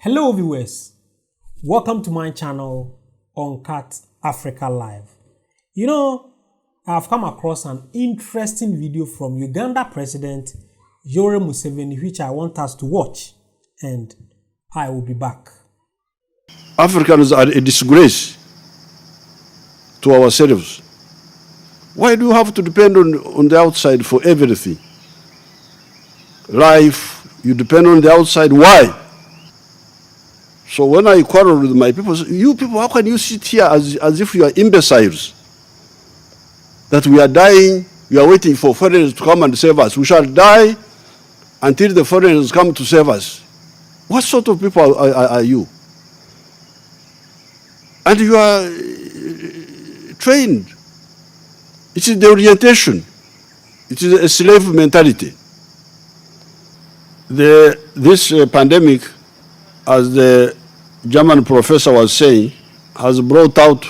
Hello viewers, welcome to my channel Uncut Africa Live. You know, I've come across an interesting video from Uganda President Yoweri Museveni which I want us to watch, and I will be back. Africans are a disgrace to ourselves. Why do you have to depend on the outside for everything? Life, you depend on the outside. Why? So when I quarrel with my people, you people, how can you sit here as if you are imbeciles? That we are dying, we are waiting for foreigners to come and save us. We shall die until the foreigners come to save us. What sort of people are you? And you are trained. It is the orientation. It is a slave mentality. This pandemic, as the German professor was saying, has brought out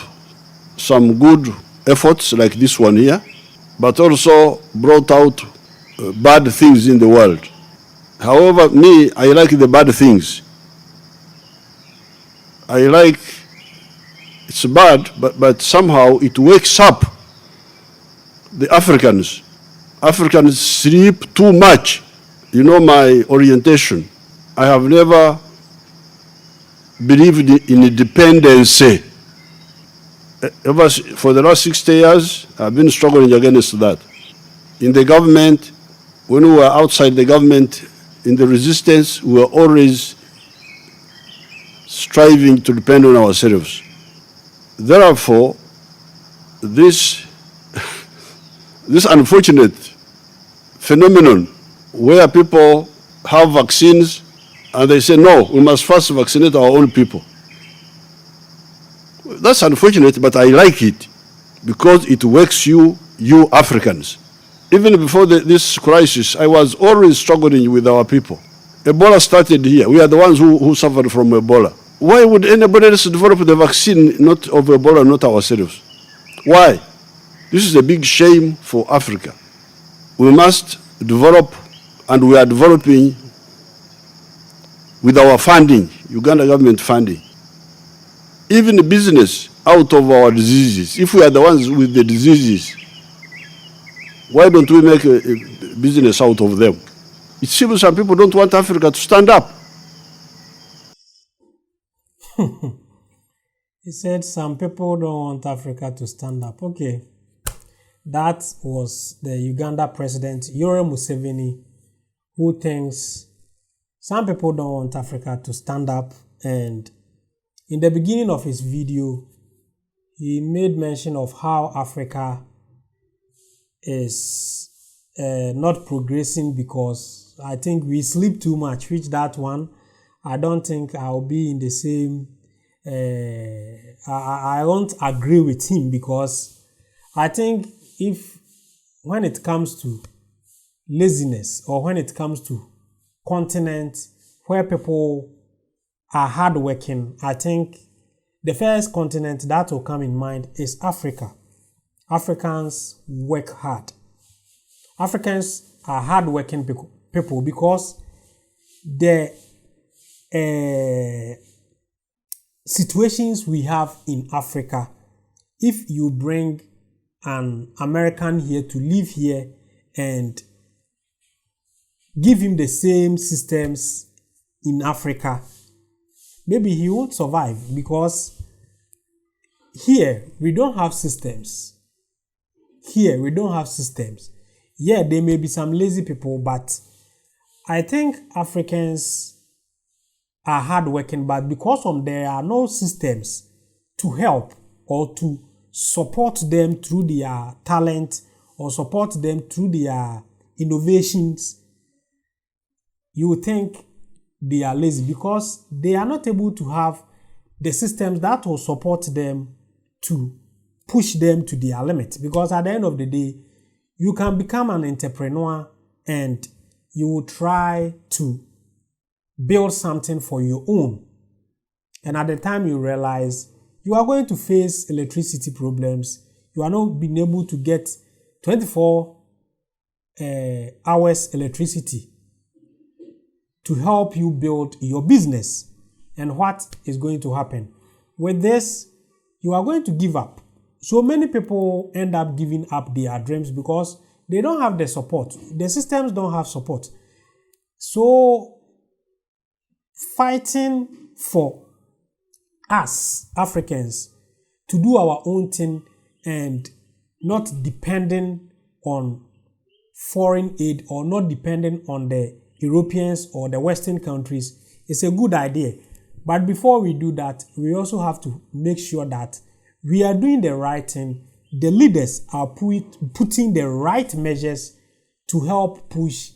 some good efforts like this one here, but also brought out bad things in the world. However, me, I like the bad things. I like, it's bad, but somehow it wakes up the Africans. Africans sleep too much. You know my orientation. I have never believed in independence. For the last 60 years, I've been struggling against that. In the government, when we were outside the government, in the resistance, we were always striving to depend on ourselves. Therefore, this unfortunate phenomenon where people have vaccines and they say, no, we must first vaccinate our own people. That's unfortunate, but I like it because it wakes you Africans. Even before this crisis, I was always struggling with our people. Ebola started here. We are the ones who suffered from Ebola. Why would anybody else develop the vaccine not of Ebola, not ourselves? Why? This is a big shame for Africa. We must develop, and we are developing with our funding, Uganda government funding. Even business out of our diseases. If we are the ones with the diseases, why don't we make a business out of them? It seems some people don't want Africa to stand up. He said some people don't want Africa to stand up. Okay. That was the Uganda President Yoweri Museveni, who thinks some people don't want Africa to stand up. And in the beginning of his video, he made mention of how Africa is not progressing because I think we sleep too much, which that one, I don't think I'll be in the same, I won't agree with him, because I think when it comes to laziness, or when it comes to continent where people are hardworking, I think the first continent that will come in mind is Africa. Africans work hard. Africans are hardworking people because the situations we have in Africa, if you bring an American here to live here and give him the same systems in Africa, maybe he won't survive, because here we don't have systems. Here we don't have systems. Yeah, there may be some lazy people, but I think Africans are hardworking, but because there are no systems to help or to support them through their talent or support them through their innovations, you would think they are lazy because they are not able to have the systems that will support them to push them to their limit. Because at the end of the day, you can become an entrepreneur and you will try to build something for your own. And at the time you realize you are going to face electricity problems, you are not being able to get 24 hours electricity to help you build your business. And what is going to happen? With this, you are going to give up. So many people end up giving up their dreams because they don't have the support. The systems don't have support. So fighting for us Africans to do our own thing and not depending on foreign aid or not depending on the Europeans or the Western countries is a good idea. But before we do that, we also have to make sure that we are doing the right thing. The leaders are putting the right measures to help push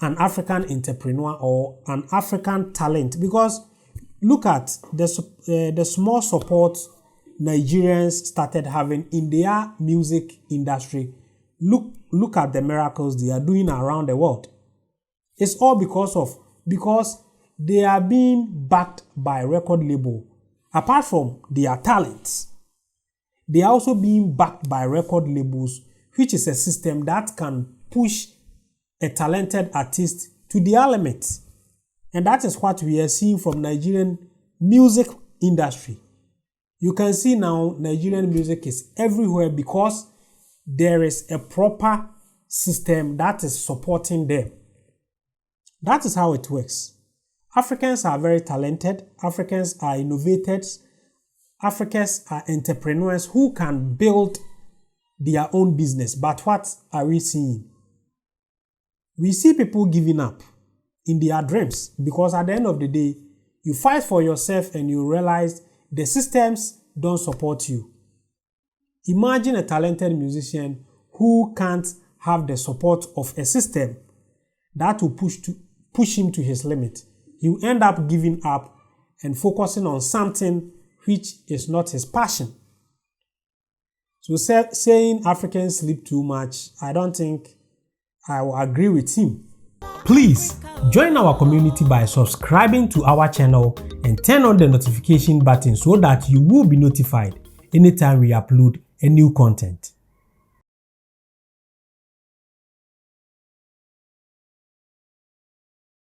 an African entrepreneur or an African talent. Because look at the small support Nigerians started having in their music industry. Look at the miracles they are doing around the world. It's all because they are being backed by record label. Apart from their talents, they are also being backed by record labels, which is a system that can push a talented artist to the elements. And that is what we are seeing from Nigerian music industry. You can see now Nigerian music is everywhere because there is a proper system that is supporting them. That is how it works. Africans are very talented. Africans are innovators. Africans are entrepreneurs who can build their own business. But what are we seeing? We see people giving up in their dreams because at the end of the day, you fight for yourself and you realize the systems don't support you. Imagine a talented musician who can't have the support of a system that will push him to his limit. He will end up giving up and focusing on something which is not his passion. So saying Africans sleep too much, I don't think I will agree with him. Please join our community by subscribing to our channel and turn on the notification button so that you will be notified anytime we upload a new content.